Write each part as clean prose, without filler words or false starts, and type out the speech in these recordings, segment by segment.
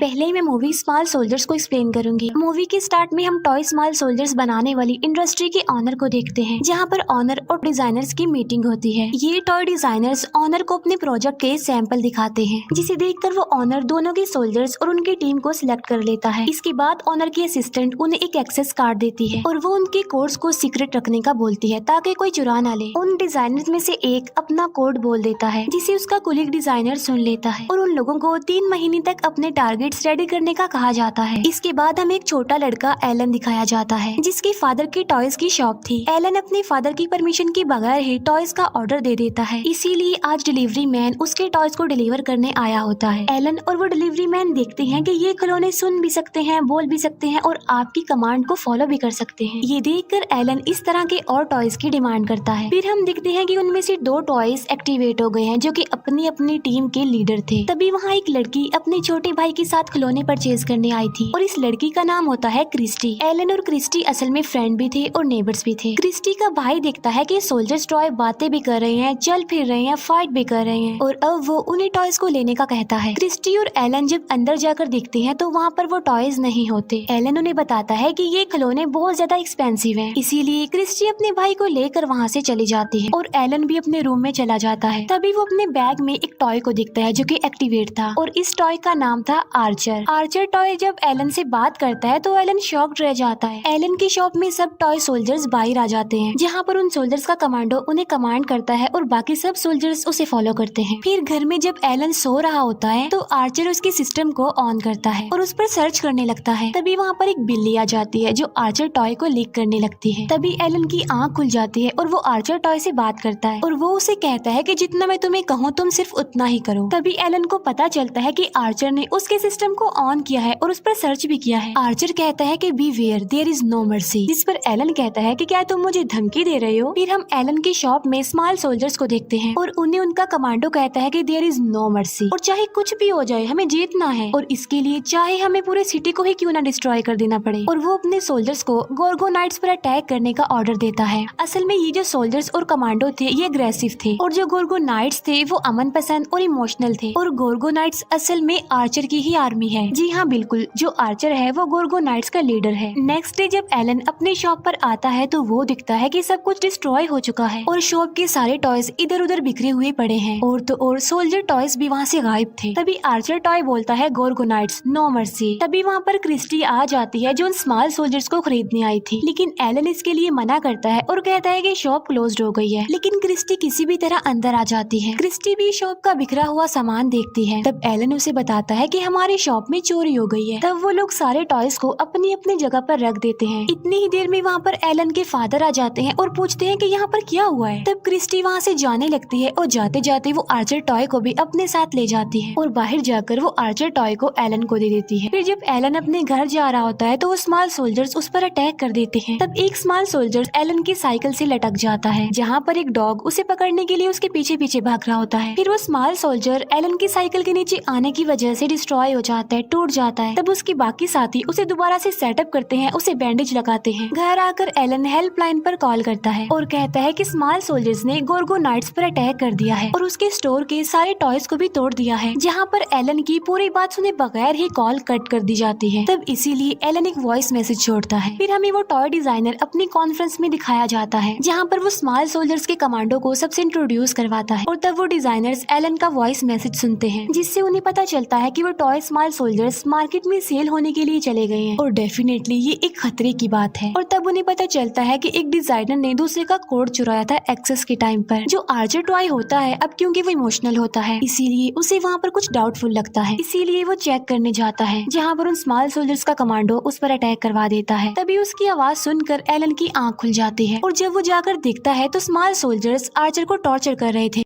पहले ही मैं movie small soldiers को एक्सप्लेन करूंगी। मूवी के स्टार्ट में हम टॉय स्मॉल सोल्जर्स बनाने वाली इंडस्ट्री के ऑनर को देखते हैं, जहां पर ऑनर और डिजाइनर्स की मीटिंग होती है। ये टॉय डिजाइनर्स ऑनर को अपने प्रोजेक्ट के सैंपल दिखाते हैं, जिसे देखकर वो ऑनर दोनों के सोल्जर्स और उनकी टीम को सिलेक्ट कर लेता है। इसके बाद ऑनर की असिस्टेंट उन्हें एक एक्सेस कार्ड देती है और वो उनके कोड्स को सीक्रेट रखने का बोलती है ताकि कोई चुरा ना ले। उन डिजाइनर्स में से एक अपना कोड बोल देता है, जिसे उसका कोलीग डिजाइनर सुन लेता है और उन लोगों को 3 महीने तक अपने टारगेट्स रेडी करने का कहा जाता है। इसके बाद हमें एक छोटा लड़का एलन दिखाया जाता है, जिसके फादर की टॉयज की शॉप थी। एलन अपने फादर की परमिशन के बगैर ही टॉयज का ऑर्डर दे देता है, इसीलिए आज डिलीवरी मैन उसके टॉयज को डिलीवर करने आया होता है। एलन और वो डिलीवरी मैन देखते हैं कि ये खिलौने सुन भी सकते हैं, बोल भी सकते हैं और आपकी कमांड को फॉलो भी कर सकते हैं। ये देखकर एलन इस तरह के और टॉयज की डिमांड करता है। फिर हम देखते हैं कि उनमें से 2 टॉयज एक्टिवेट हो गए हैं, जो कि अपनी अपनी टीम के लीडर थे। तभी वहाँ एक लड़की अपने छोटे भाई के साथ खिलौने परचेज करने आई थी और इस लड़की का नाम होता है क्रिस्टी। एलन और क्रिस्टी असल में फ्रेंड भी थे और नेबर्स भी थे। क्रिस्टी का भाई देखता है कि सोल्जर्स टॉय बातें भी कर रहे हैं, चल फिर रहे हैं, फाइट भी कर रहे हैं और अब वो उन्हें टॉयज को लेने का कहता है। क्रिस्टी और एलन जब अंदर जाकर देखते हैं तो वहाँ पर वो टॉयज नहीं होते। एलन उन्हें बताता है कि ये खिलौने बहुत ज्यादा एक्सपेंसिव हैं, इसीलिए क्रिस्टी अपने भाई को लेकर वहाँ से चली जाती है और एलन भी अपने रूम में चला जाता है। तभी वो अपने बैग में एक टॉय को देखता है जो कि एक्टिवेट था और इस टॉय का नाम था आर्चर। आर्चर टॉय जब एलन से बात करता है तो एलन शॉक्ड रह जाता है। एलन की शॉप में सब टॉय सोल्जर्स बाहर आ जाते हैं, जहाँ पर उन सोल्जर्स का कमांडो उन्हें कमांड करता है और बाकी सब सोल्जर्स उसे फॉलो करते हैं। फिर घर में जब एलन सो रहा होता है तो आर्चर उसके सिस्टम को ऑन करता है और उस पर सर्च करने लगता है। तभी वहाँ पर एक बिल्ली आ जाती है जो आर्चर टॉय को लीक करने लगती है। तभी एलन की आँख खुल जाती है और वो आर्चर टॉय से बात करता है और वो उसे कहता है कि जितना मैं तुम्हें कहूँ तुम सिर्फ उतना ही करो। तभी एलन को पता चलता है कि आर्चर ने उसके सिस्टम को ऑन किया है और उस पर सर्च भी किया है। आर्चर कहता है कि beware there is no mercy, जिस पर एलन कहता है कि क्या तुम मुझे धमकी दे रहे हो। फिर हम एलन की शॉप में स्मॉल सोल्जर्स को देखते हैं और उन्हें उनका कमांडो कहता है कि देयर इज नो मर्सी और चाहे कुछ भी हो जाए हमें जीतना है और इसके लिए चाहे हमें पूरे सिटी को ही क्यों ना डिस्ट्रॉय कर देना पड़े। और वो अपने सोल्जर्स को गोर्गोनाइट्स पर अटैक करने का ऑर्डर देता है। असल में ये जो सोल्जर्स और कमांडो थे ये अग्रेसिव थे और जो गोर्गोनाइट्स थे वो अमन पसंद और इमोशनल थे और गोर्गोनाइट्स असल में आर्चर की ही आर्मी है। जी हाँ बिल्कुल, जो आर्चर है वो गोर्गोनाइट्स का लीडर है। नेक्स्ट डे जब एलन अपने शॉप पर आता है तो वो दिखता है कि सब कुछ डिस्ट्रॉय हो चुका है और शॉप के सारे टॉयज इधर उधर बिखरे हुए पड़े हैं और तो और सोल्जर टॉयज भी वहाँ से गायब थे। तभी आर्चर टॉय बोलता है गोर्गोनाइट्स नो मर्सी। तभी वहाँ पर क्रिस्टी आ जाती है जो उन स्मॉल सोल्जर्स को खरीदने आई थी, लेकिन एलन इसके लिए मना करता है और कहता है कि शॉप क्लोज्ड हो गई है। लेकिन क्रिस्टी किसी भी तरह अंदर आ जाती है। क्रिस्टी भी शॉप का बिखरा हुआ सामान देखती है। तब एलन उसे बताता है कि हमारी शॉप में चोरी हो गई है। तब वो लोग सारे टॉयज को अपनी अपनी जगह पर रख देते हैं। इतनी ही देर में वहाँ पर एलन के फादर आ जाते हैं और पूछते हैं कि यहाँ पर क्या हुआ है। तब क्रिस्टी वहाँ से जाने लगती है और जाते जाते वो आर्चर टॉय को भी अपने साथ ले जाती है और बाहर जाकर वो आर्चर टॉय को एलन को दे देती है। फिर जब एलन अपने घर जा रहा होता है तो वो स्मॉल सोल्जर्स उस पर अटैक कर देते हैं। तब एक स्मॉल सोल्जर एलन की साइकिल से लटक जाता है, जहाँ पर एक डॉग उसे पकड़ने के लिए उसके पीछे पीछे भाग रहा होता है। फिर वो स्मॉल सोल्जर एलन की साइकिल के नीचे आने की वजह से डिस्ट्रॉय हो जाता है, टूट जाता है। तब उसके बाकी साथी उसे दोबारा से सेटअप करते हैं, उसे बैंडेज लगाते हैं। घर आकर एलन हेल्पलाइन पर कॉल करता है और कहता है कि स्मॉल सोल्जर्स ने गोर्गोनाइट्स पर अटैक कर दिया है और उसके स्टोर के सारे टॉयज को भी तोड़ दिया है, जहाँ पर एलन की पूरी बात सुने बगैर ही कॉल कट कर दी जाती है। तब इसीलिए एलन एक वॉइस मैसेज छोड़ता है। फिर हमें वो टॉय डिजाइनर अपनी कॉन्फ्रेंस में दिखाया जाता है, जहाँ पर वो स्मॉल सोल्जर्स के कमांडो को सबसे इंट्रोड्यूस करवाता है और तब वो डिजाइनर्स एलन का वॉइस मैसेज सुनते हैं, जिससे उन्हें पता चलता है कि वो टॉय स्मॉल सोल्जर्स मार्केट में सेल होने के लिए चले गए हैं और डेफिनेटली ये एक खतरे की बात है। और तब उन्हें पता चलता है कि एक डिजाइनर ने दूसरे का कोड चुराया था एक्सेस के टाइम पर। जो आर्चर टॉय होता है अब क्योंकि वो इमोशनल होता है इसीलिए उसे वहाँ पर कुछ डाउटफुल लगता है, इसीलिए वो चेक करने जाता है, जहाँ पर उन स्मॉल सोल्जर्स का कमांडो उस पर अटैक करवा देता है। तभी उसकी आवाज सुनकर एलन की आंख खुल जाती है और जब वो जाकर देखता है तो स्मॉल सोल्जर्स आर्चर को टॉर्चर कर रहे थे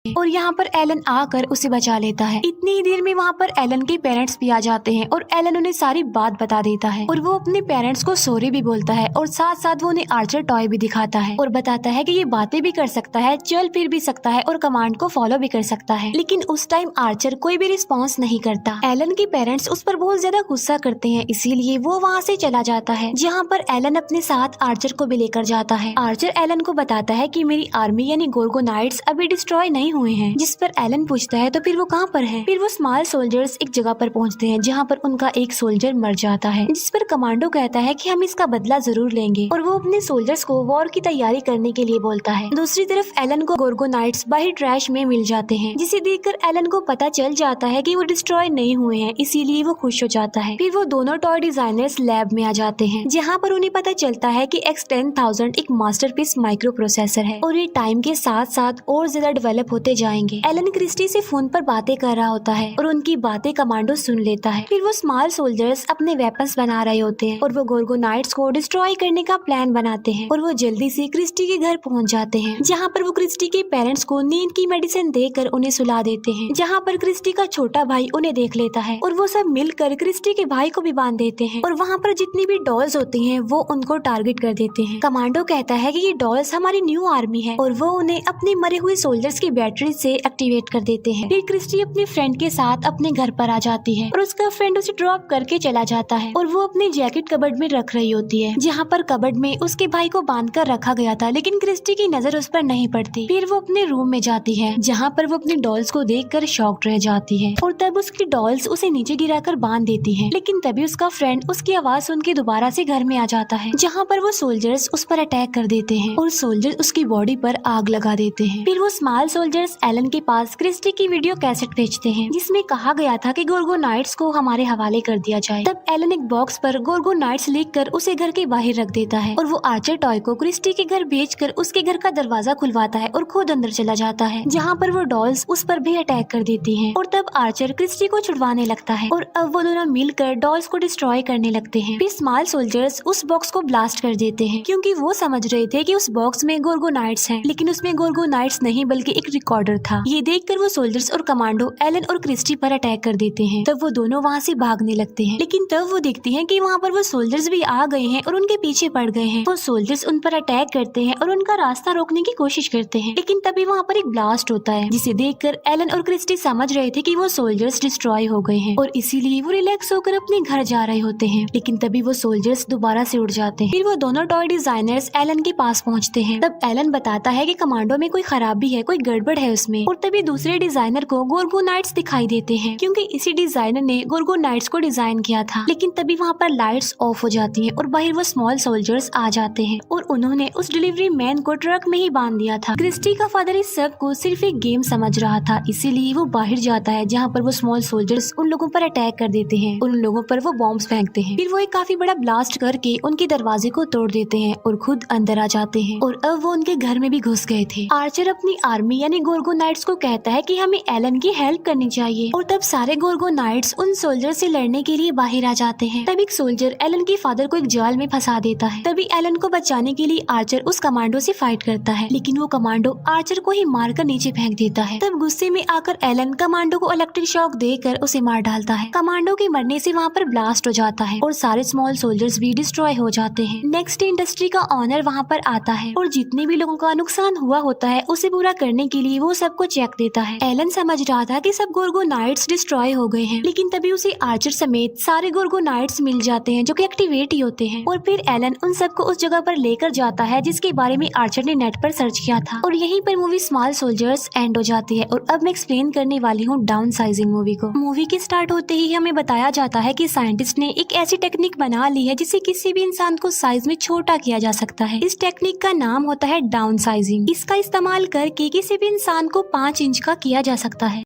और यहाँ पर एलन आकर उसे बचा लेता है। इतनी ही देर में वहाँ पर एलन के पेरेंट्स भी आ जाते हैं और एलन उन्हें सारी बात बता देता है और वो अपने पेरेंट्स को सॉरी भी बोलता है और साथ साथ वो उन्हें आर्चर टॉय भी दिखाता है और बताता है कि ये बातें भी कर सकता है, चल फिर भी सकता है और कमांड को फॉलो भी कर सकता है। लेकिन उस टाइम आर्चर कोई भी रिस्पॉन्स नहीं करता। एलन के पेरेंट्स उस पर बहुत ज्यादा गुस्सा करते हैं, इसीलिए वो वहाँ से चला जाता है, जहाँ पर एलन अपने साथ आर्चर को भी लेकर जाता है। आर्चर एलन को बताता है कि मेरी आर्मी यानी गोर्गोनाइट्स अभी डिस्ट्रॉय नहीं हुए हैं। जिस पर एलन पूछता है तो फिर वो कहाँ पर है। फिर वो स्मॉल सोल्जर्स एक जगह पर पहुँचते हैं जहाँ पर उनका एक सोल्जर मर जाता है, जिस पर कमांडो कहता है कि हम इसका बदला जरूर लेंगे और वो अपने सोल्जर्स को वॉर की तैयारी करने के लिए बोलता है। दूसरी तरफ एलन को गोर्गोनाइट्स बाहर ट्रैश में मिल जाते हैं, जिसे देखकर एलन को पता चल जाता है कि वो डिस्ट्रॉय नहीं हुए हैं, इसीलिए वो खुश हो जाता है। फिर वो दोनों टॉय डिजाइनर्स लैब में आ जाते हैं जहाँ पर उन्हें पता चलता है कि X10000 एक मास्टरपीस माइक्रो प्रोसेसर है और ये टाइम के साथ साथ और ज्यादा डेवलप होते जाएंगे। एलन क्रिस्टी से फोन पर बातें कर रहा होता है और उनकी बातें कमांडो सुन लेता है। फिर वो स्मॉल सोल्जर्स अपने वेपन्स बना रहे होते हैं और वो गोर्गोनाइट्स को डिस्ट्रॉय करने का प्लान बनाते हैं और वो जल्दी से क्रिस्टी के घर पहुंच जाते हैं जहाँ पर वो क्रिस्टी के पेरेंट्स को नींद की मेडिसिन देकर उन्हें सुला देते हैं, जहाँ पर क्रिस्टी का छोटा भाई उन्हें देख लेता है और वो सब मिलकर क्रिस्टी के भाई को भी बांध देते हैं और वहाँ पर जितनी भी डॉल्स होती हैं वो उनको टारगेट कर देते हैं। कमांडो कहता है कि ये डॉल्स हमारी न्यू आर्मी है और वो उन्हें अपने मरे हुए सोल्जर्स की बैटरी से एक्टिवेट कर देते हैं। फिर क्रिस्टी अपने फ्रेंड के साथ अपने घर पर आ जाती है और उसका फ्रेंड उसे ड्रॉप करके चला जाता है और वो अपने जैकेट कबर्ड में रख रही होती है जहाँ पर कबर्ड में उसके भाई को बांध कर रखा गया था, लेकिन क्रिस्टी की नजर उस पर नहीं पड़ती। फिर वो अपने रूम में जाती है जहाँ पर वो अपनी डॉल्स को देखकर शॉक्ड रह जाती है और तब उसकी डॉल्स उसे नीचे गिराकर बांध देती है, लेकिन तभी उसका फ्रेंड उसकी आवाज सुन के दोबारा से घर में आ जाता है जहाँ पर वो सोल्जर्स उस पर अटैक कर देते हैं और सोल्जर्स उसकी बॉडी पर आग लगा देते हैं। फिर वो स्मॉल सोल्जर्स एलन के पास क्रिस्टी की वीडियो कैसेट भेजते हैं जिसमें कहा गया था कि गोर्गोनाइट्स को हमारे हवाले कर दिया जाए। तब एलन एक बॉक्स पर गोर्गोनाइट्स लिखकर उसे घर के बाहर रख देता है और वो आर्चर टॉय को क्रिस्टी के घर भेजकर उसके घर का दरवाजा खुलवाता है और खुद अंदर चला जाता है जहाँ पर वो डॉल्स उस पर भी अटैक कर देती हैं और तब आर्चर क्रिस्टी को छुड़वाने लगता है और अब वो दोनों मिलकर डॉल्स को डिस्ट्रॉय करने लगते हैं। फिर स्मॉल सोल्जर्स उस बॉक्स को ब्लास्ट कर देते हैं क्योंकि वो समझ रहे थे कि उस बॉक्स में गोर्गोनाइट्स हैं, लेकिन उसमें गोर्गोनाइट्स नहीं बल्कि एक रिकॉर्डर था। ये देखकर वो सोल्जर्स और कमांडो एलन और क्रिस्टी पर अटैक कर देते हैं। तब वो दोनों वहाँ से भागने लगते हैं, लेकिन तब वो देखते हैं कि वहाँ पर वो सोल्जर्स भी आ गए हैं और उनके पीछे पड़ गए हैं। वो सोल्जर्स उन पर अटैक करते हैं और उनका रास्ता रोकने की कोशिश करते हैं, लेकिन तभी वहाँ पर एक ब्लास्ट होता है जिसे देखकर एलन और क्रिस्टी समझ रहे थे कि वो सोल्जर्स डिस्ट्रॉय हो गए हैं और इसीलिए वो रिलैक्स होकर अपने घर जा रहे होते हैं, लेकिन तभी वो सोल्जर्स दोबारा से उड़ जाते हैं। फिर वो दोनों टॉय डिजाइनर्स एलन के पास पहुँचते हैं। तब एलन बताता है कि कमांडो में कोई खराबी है, कोई गड़बड़ है उसमें, और तभी दूसरे डिजाइनर को गोर्गोनाइट्स दिखाई देते हैं क्योंकि इसी डिजाइनर ने गोर्गोनाइट्स को डिजाइन किया था। लेकिन तभी वहाँ पर लाइट्स ऑफ हो जाती हैं और बाहर वो स्मॉल सोल्जर्स आ जाते हैं और उन्होंने उस डिलीवरी मैन को ट्रक में ही बांध दिया था। क्रिस्टी का फादर इस सब को सिर्फ एक गेम समझ रहा था, इसीलिए वो बाहर जाता है जहाँ पर वो स्मॉल सोल्जर्स उन लोगों पर अटैक कर देते हैं और उन लोगों पर वो बॉम्ब्स फेंकते हैं। फिर वो एक काफी बड़ा ब्लास्ट करके उनके दरवाजे को तोड़ देते हैं और खुद अंदर आ जाते हैं और अब वो उनके घर में भी घुस गए थे। आर्चर अपनी आर्मी यानी गोर्गोनाइट्स को कहता है कि हमें एलन की हेल्प करनी चाहिए और तब सारे गोर्गोनाइट्स उन सोल्जर से लड़ने के लिए बाहर आ जाते हैं। तब एक सोल्जर एलन के फादर को एक जाल में फंसा देता है। तभी एलन को बचाने के लिए आर्चर उस कमांडो से फाइट करता है, लेकिन वो कमांडो आर्चर को ही मारकर नीचे फेंक देता है। तब गुस्से में आकर एलन कमांडो को इलेक्ट्रिक शॉक देकर उसे मार डालता है। कमांडो के मरने से वहाँ पर ब्लास्ट हो जाता है और सारे स्मॉल सोल्जर्स भी डिस्ट्रॉय हो जाते हैं। नेक्स्ट इंडस्ट्री का ऑनर वहाँ पर आता है और जितने भी लोगों का नुकसान हुआ होता है उसे पूरा करने के लिए वो सबको चेक देता है। एलन समझ रहा था कि सब गोर्गोनाइट्स डिस्ट्रॉय हो गए हैं, लेकिन तभी उसे आर्चर समेत सारे गोर्गोनाइट्स मिल जाते हैं जो कि एक्टिवेट ही होते हैं और फिर एलन उन सबको उस जगह पर लेकर जाता है जिसके बारे में आर्चर ने नेट पर सर्च किया था और यहीं पर मूवी स्मॉल सोल्जर्स एंड हो जाती है। और अब मैं एक्सप्लेन करने वाली हूँ डाउन साइजिंग मूवी को। मूवी के स्टार्ट होते ही हमें बताया जाता है कि साइंटिस्ट ने एक ऐसी टेक्निक बना ली है जिससे किसी भी इंसान को साइज में छोटा किया जा सकता है। इस टेक्निक का नाम होता है डाउन साइजिंग। इसका इस्तेमाल करके किसी भी इंसान को 5 इंच का किया जा सकता है।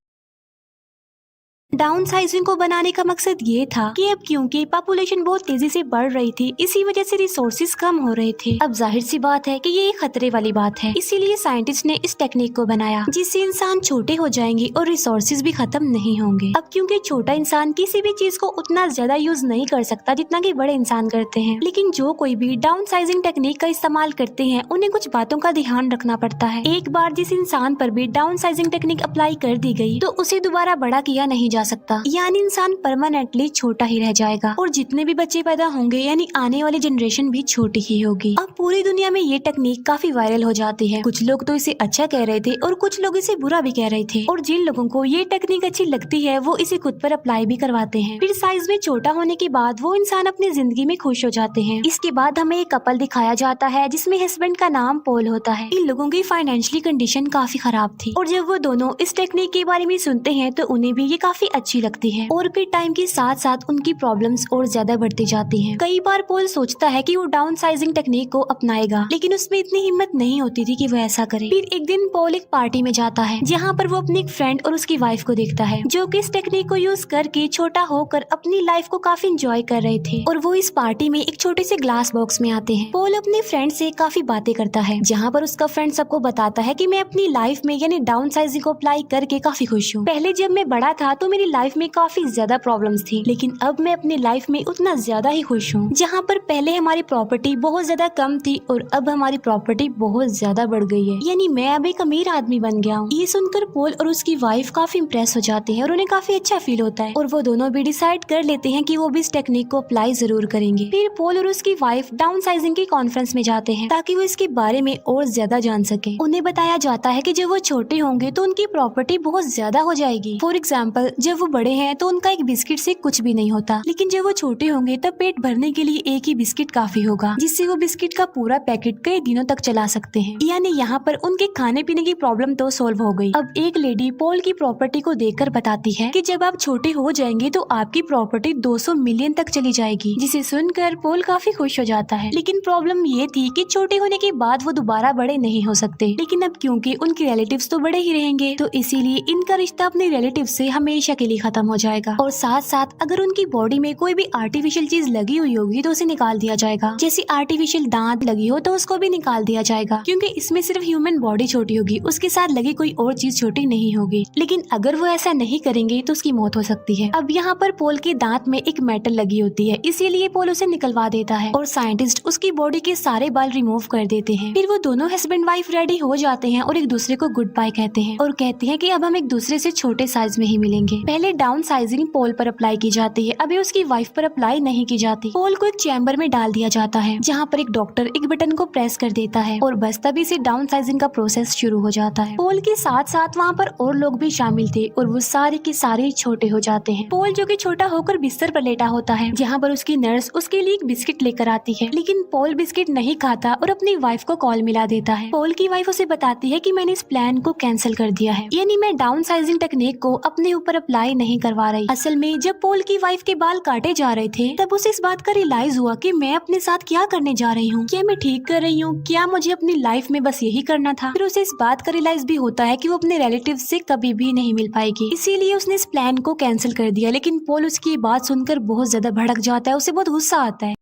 डाउन साइजिंग को बनाने का मकसद ये था कि अब क्योंकि पॉपुलेशन बहुत तेजी से बढ़ रही थी, इसी वजह से रिसोर्सेज कम हो रहे थे। अब जाहिर सी बात है कि ये एक खतरे वाली बात है, इसीलिए साइंटिस्ट ने इस टेक्निक को बनाया जिससे इंसान छोटे हो जाएंगे और रिसोर्सेज भी खत्म नहीं होंगे। अब क्योंकि छोटा इंसान किसी भी चीज को उतना ज्यादा यूज नहीं कर सकता जितना कि बड़े इंसान करते हैं, लेकिन जो कोई भी डाउन साइजिंग टेक्निक का इस्तेमाल करते हैं उन्हें कुछ बातों का ध्यान रखना पड़ता है। एक बार जिस इंसान पर भी डाउन साइजिंग टेक्निक अप्लाई कर दी गई तो उसे दोबारा बड़ा किया नहीं जा जा सकता, यानी इंसान परमानेंटली छोटा ही रह जाएगा और जितने भी बच्चे पैदा होंगे यानी आने वाली जनरेशन भी छोटी ही होगी। अब पूरी दुनिया में ये टेक्निक काफी वायरल हो जाती है। कुछ लोग तो इसे अच्छा कह रहे थे और कुछ लोग इसे बुरा भी कह रहे थे, और जिन लोगों को ये टेक्निक अच्छी लगती है वो इसे खुद पर अप्लाई भी करवाते हैं। फिर साइज में छोटा होने के बाद वो इंसान अपनी जिंदगी में खुश हो जाते हैं। इसके बाद हमें एक कपल दिखाया जाता है जिसमें हस्बैंड का नाम पॉल होता है। इन लोगों की फाइनेंशियली कंडीशन काफी खराब थी और जब वो दोनों इस टेक्निक के बारे में सुनते हैं तो उन्हें भी ये काफी अच्छी लगती है और फिर टाइम के साथ साथ उनकी प्रॉब्लम्स और ज्यादा बढ़ती जाती हैं। कई बार पॉल सोचता है कि वो डाउन साइजिंग टेक्निक को अपनाएगा, लेकिन उसमें इतनी हिम्मत नहीं होती थी कि वो ऐसा करे। फिर एक दिन पॉल एक पार्टी में जाता है जहाँ पर वो अपनी एक फ्रेंड और उसकी वाइफ को देखता है जो कि इस टेक्निक को यूज करके छोटा होकर अपनी लाइफ को काफी एंजॉय कर रहे थे, और वो इस पार्टी में एक छोटे से ग्लास बॉक्स में आते हैं। पॉल अपने फ्रेंड से काफी बातें करता है जहाँ पर उसका फ्रेंड सबको बताता है कि मैं अपनी लाइफ में यानी डाउन साइजिंग को अप्लाई करके काफी खुश हूँ। पहले जब मैं बड़ा था तो मेरी लाइफ में काफी ज्यादा प्रॉब्लम्स थी, लेकिन अब मैं अपनी लाइफ में उतना ज्यादा ही खुश हूँ। जहाँ पर पहले हमारी प्रॉपर्टी बहुत ज्यादा कम थी और अब हमारी प्रॉपर्टी बहुत ज्यादा बढ़ गई है, यानी मैं अब एक अमीर आदमी बन गया हूँ। ये सुनकर पॉल और उसकी वाइफ काफी इम्प्रेस हो जाते हैं और उन्हें काफी अच्छा फील होता है, और वो दोनों भी डिसाइड कर लेते हैं कि वो भी इस टेक्निक को अप्लाई जरूर करेंगे। फिर पॉल और उसकी वाइफ डाउन साइजिंग की कॉन्फ्रेंस में जाते हैं ताकि वो इसके बारे में और ज्यादा जान सके। उन्हें बताया जाता है कि जब वो छोटे होंगे तो उनकी प्रॉपर्टी बहुत ज्यादा हो जाएगी। फॉर एग्जाम्पल, जब वो बड़े हैं तो उनका एक बिस्किट से कुछ भी नहीं होता, लेकिन जब वो छोटे होंगे तब पेट भरने के लिए एक ही बिस्किट काफी होगा, जिससे वो बिस्किट का पूरा पैकेट कई दिनों तक चला सकते हैं। यानी यहाँ पर उनके खाने पीने की प्रॉब्लम तो सॉल्व हो गई। अब एक लेडी पॉल की प्रॉपर्टी को देखकर बताती है कि जब आप छोटे हो जाएंगे तो आपकी प्रॉपर्टी 200 मिलियन तक चली जाएगी, जिसे सुनकर पॉल काफी खुश हो जाता है। लेकिन प्रॉब्लम ये थी कि छोटे होने के बाद वो दोबारा बड़े नहीं हो सकते, लेकिन अब क्योंकि उनके रिलेटिव्स तो बड़े ही रहेंगे तो इसीलिए इनका रिश्ता अपने रिलेटिव से हमेशा के लिए खत्म हो जाएगा। और साथ साथ अगर उनकी बॉडी में कोई भी आर्टिफिशियल चीज लगी हुई होगी तो उसे निकाल दिया जाएगा। जैसे आर्टिफिशियल दांत लगी हो तो उसको भी निकाल दिया जाएगा, क्योंकि इसमें सिर्फ ह्यूमन बॉडी छोटी होगी, उसके साथ लगी कोई और चीज छोटी नहीं होगी। लेकिन अगर वो ऐसा नहीं करेंगे तो उसकी मौत हो सकती है। अब यहाँ पर पॉल के दांत में एक मेटल लगी होती है, इसीलिए पॉल उसे निकलवा देता है और साइंटिस्ट उसकी बॉडी के सारे बाल रिमूव कर देते हैं। फिर वो दोनों हस्बैंड वाइफ रेडी हो जाते हैं और एक दूसरे को गुड बाय कहते हैं और कहते हैं कि अब हम एक दूसरे से छोटे साइज में ही मिलेंगे। पहले डाउन साइजिंग पॉल पर अप्लाई की जाती है, अभी उसकी वाइफ पर अप्लाई नहीं की जाती। पॉल को एक चैम्बर में डाल दिया जाता है जहाँ पर एक डॉक्टर एक बटन को प्रेस कर देता है और बस तभी से डाउन साइजिंग का प्रोसेस शुरू हो जाता है। पॉल के साथ साथ वहाँ पर और लोग भी शामिल थे और वो सारे के सारे छोटे हो जाते हैं। पॉल जो कि छोटा होकर बिस्तर पर लेटा होता है, जहाँ पर उसकी नर्स उसके लिए एक बिस्किट लेकर आती है, लेकिन पॉल बिस्किट नहीं खाता और अपनी वाइफ को कॉल मिला देता है। पॉल की वाइफ उसे बताती है कि मैंने इस प्लान को कैंसिल कर दिया है, यानी मैं डाउन साइजिंग टेक्निक को अपने ऊपर अप्लाई नहीं करवा रही। असल में जब पॉल की वाइफ के बाल काटे जा रहे थे तब उसे इस बात का रियलाइज हुआ कि मैं अपने साथ क्या करने जा रही हूँ, क्या मैं ठीक कर रही हूँ, क्या मुझे अपनी लाइफ में बस यही करना था। फिर उसे इस बात का रियलाइज भी होता है कि वो अपने रिलेटिव से कभी भी नहीं मिल पाएगी, इसीलिए उसने इस प्लान को कैंसिल कर दिया। लेकिन पॉल उसकी बात सुनकर बहुत ज्यादा भड़क जाता है, उसे बहुत गुस्सा आता है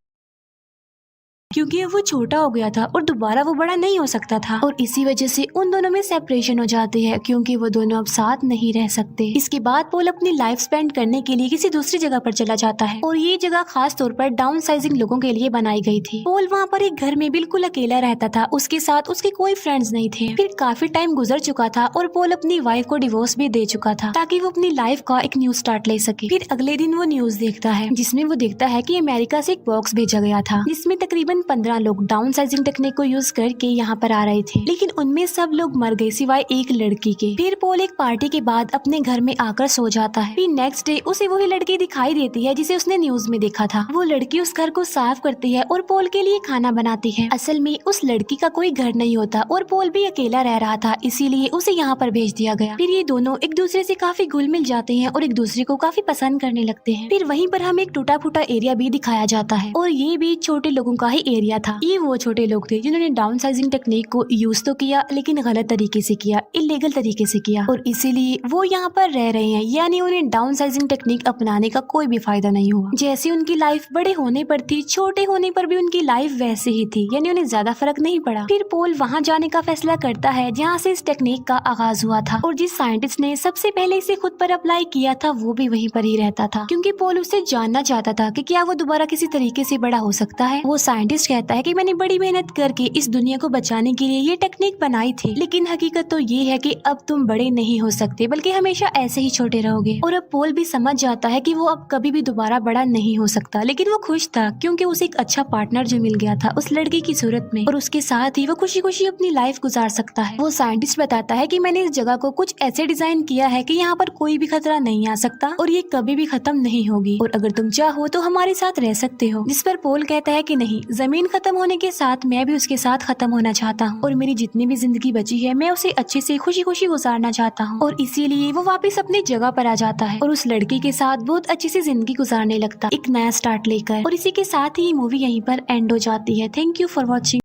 क्योंकि अब वो छोटा हो गया था और दोबारा वो बड़ा नहीं हो सकता था, और इसी वजह से उन दोनों में सेपरेशन हो जाती है क्योंकि वो दोनों अब साथ नहीं रह सकते। इसके बाद पॉल अपनी लाइफ स्पेंड करने के लिए किसी दूसरी जगह पर चला जाता है और ये जगह खास तौर पर डाउन साइजिंग लोगों के लिए बनाई गई थी। पॉल वहाँ पर एक घर में बिल्कुल अकेला रहता था, उसके साथ उसके कोई फ्रेंड्स नहीं थे। फिर काफी टाइम गुजर चुका था और पॉल अपनी वाइफ को डिवोर्स भी दे चुका था ताकि वो अपनी लाइफ का एक न्यू स्टार्ट ले सके। फिर अगले दिन वो न्यूज देखता है जिसमें वो देखता है कि अमेरिका से एक बॉक्स भेजा गया था जिसमें तकरीबन 15 लोग डाउन साइजिंग टेक्निक को यूज करके यहाँ पर आ रहे थे, लेकिन उनमें सब लोग मर गए सिवाय एक लड़की के। फिर पॉल एक पार्टी के बाद अपने घर में आकर सो जाता है। फिर नेक्स्ट डे उसे वही लड़की दिखाई देती है जिसे उसने न्यूज में देखा था। वो लड़की उस घर को साफ करती है और पॉल के लिए खाना बनाती है। असल में उस लड़की का कोई घर नहीं होता और पॉल भी अकेला रह रहा था, इसीलिए उसे यहाँ पर भेज दिया गया। फिर ये दोनों एक दूसरे से काफी घुल मिल जाते हैं और एक दूसरे को काफी पसंद करने लगते हैं। फिर वहीं पर हमें एक टूटा फूटा एरिया भी दिखाया जाता है और ये भी छोटे लोगों का ही एरिया था। ये वो छोटे लोग थे जिन्होंने डाउन साइजिंग टेक्निक को यूज तो किया लेकिन गलत तरीके से किया, इलीगल तरीके से किया, और इसीलिए वो यहाँ पर रह रहे हैं, यानी उन्हें डाउन साइजिंग टेक्निक अपनाने का कोई भी फायदा नहीं हुआ। जैसे उनकी लाइफ बड़े होने पर थी, छोटे होने पर भी उनकी लाइफ वैसे ही थी, यानी उन्हें ज्यादा फर्क नहीं पड़ा। फिर पॉल वहाँ जाने का फैसला करता है जहाँ से इस टेक्निक का आगाज हुआ था, और जिस साइंटिस्ट ने सबसे पहले इसे खुद पर अप्लाई किया था वो भी वहीं पर ही रहता था, क्योंकि पॉल उससे जानना चाहता था कि क्या वो दोबारा किसी तरीके से बड़ा हो सकता है। वो साइंटिस्ट साइंटिस्ट कहता है कि मैंने बड़ी मेहनत करके इस दुनिया को बचाने के लिए ये टेक्निक बनाई थी, लेकिन हकीकत तो ये है कि अब तुम बड़े नहीं हो सकते बल्कि हमेशा ऐसे ही छोटे रहोगे। और अब पोल भी समझ जाता है कि वो अब कभी भी दोबारा बड़ा नहीं हो सकता, लेकिन वो खुश था क्योंकि उसे एक अच्छा पार्टनर जो मिल गया था उस लड़की की सूरत में, और उसके साथ ही वो खुशी खुशी अपनी लाइफ गुजार सकता है। वो साइंटिस्ट बताता है कि मैंने इस जगह को कुछ ऐसे डिजाइन किया है कि यहाँ पर कोई भी खतरा नहीं आ सकता और ये कभी भी खत्म नहीं होगी, और अगर तुम चाहो तो हमारे साथ रह सकते हो। जिस पर पोल कहता है कि नहीं, जमीन खत्म होने के साथ मैं भी उसके साथ खत्म होना चाहता हूँ और मेरी जितनी भी जिंदगी बची है मैं उसे अच्छे से खुशी खुशी गुजारना चाहता हूँ। और इसीलिए वो वापस अपनी जगह पर आ जाता है और उस लड़की के साथ बहुत अच्छी सी जिंदगी गुजारने लगता है, एक नया स्टार्ट लेकर। और इसी के साथ ही मूवी यहीं पर एंड हो जाती है। Thank you for watching.